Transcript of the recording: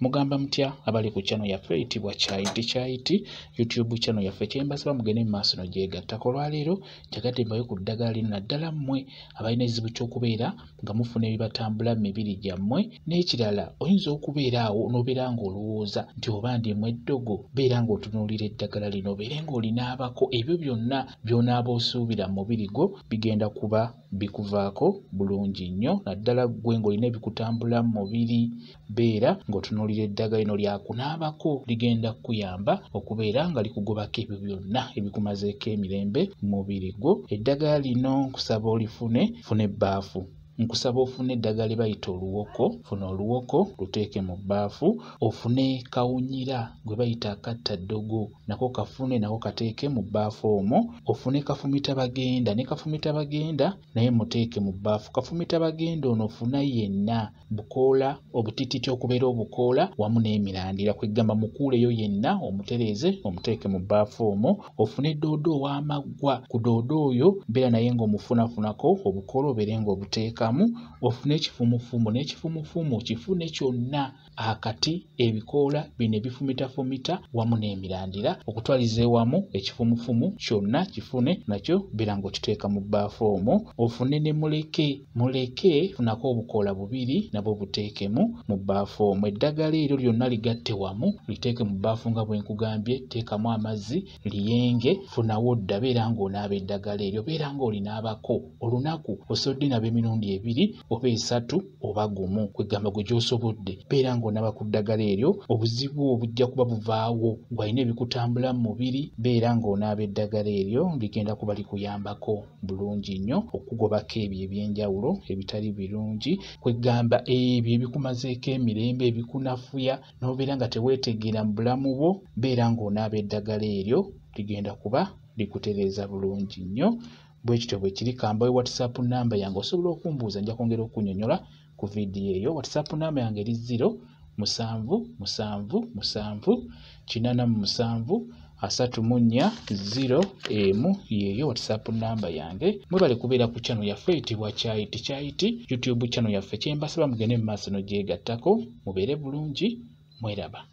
mugamba mutya abali ku channel yaffe eyitibwa Kyayiti YouTube channel yaffe kyembasaba mugende mu maaso no gyegattako. Olwaleero njagadde mbawe ku ddagala lino naddala mmwe abalina ekizibu ky'okubeera nga mufuna ebibatambula mu mibiri gyammwe, n'ekirala oyinza okubeera awo n'obeera ng'olowooza nti oba ndi mweddogo, beera ng'otunuulira eddagala lino obeere ng'olinaabako ebyo byonna by'onaaba osuubira mu mubiri gwo bigenda kuba bikuvaako bulungi nnyo. Naddala ggwe ng'olina ebikutambula mu mubiri, beera ng'otunuulira eddagala lino lyakunaabako, ligenda kukuyamba okubeera nga likugobako ebyo byonna ebikumazeeko emirembe mu mubiri gwo. Eddagala lino nkusaba olifune, funa ebbaafu. Nkusaba ofune eddagala lye bayita oluwoko, funa oluwoko luteeke mu bbaafu. Ofune kawunyira gwe bayita akattaddogo, nako kafune nako kateeke mu bbaafu omwo. Ofune kafumitabagenda, ne kafumitabagenda naye muteeke mu bbaafu. Kafumitabagenda ono ofuna yenna bukoola obutititi okubeera obukoola wamu n'emirandira, kwegamba mukuuleyo yenna omutereeze omuteeke mu bbaafu omwo. Ofune doodo ow'amaggwa, ku doodo oyo beera naye ng'omufunafunako obukoola obeere ng'obuteeka. Ofune ekifumufumu, n'ekifumufumu kifune kyonna akati ebikoola bino ebifumitafumita wamu n'emirandira, okutwaliza ewamu ekifumufumu kyonna kifune nakyo beera ng'okiteeka mu bbaafu omwo. Ofune ne muleke funako obukoola bubiri nabwo buteekemu mu bbaafu omwo. Eddagala eryo lyonna ligatte wamu liteeke mu bbaafu nga bwe nkugambye, teekamu amazzi liyenge, funawo dda, beera ng'onaaba eddagala eryo, beera ng'olinaabako olunaku osodde nabo emirundi 2 oba 3 oba 1, kwegamba gwe gy'osobodde, beera ng'onaaba ku ddagala eryo. Obuzibu obujja kuba buvaawo, gwalina ebikutambula mu mubiri, beera ng'onaaba eddagala eryo, ligenda kuba likuyambako bulungi nnyo okugobako ebyo ebyenjawulo ebitali birungi, kwegamba ebyo ebikumazeeko emirembe ebikunafuya n'obeera nga teweetegeera mu bulamu bwo, beera ng'onaaba eddagala eryo, ligenda kuba likutereeza bulungi nnyo. Bwe kityo bwe kiri. Kambawe WhatsApp namba yange osobola okumbuuza, nja kwongera okunyonyola ku vidiyo eyo. WhatsApp namba yange eri 0778734 yeyo WhatsApp namba yange. Mwebale kubeera ku channel yaffe eyitibwa Kyayiti YouTube channel yaffe kyembasaba mugende mu maaso no gyegattako, mubeere bulungi, mweraba.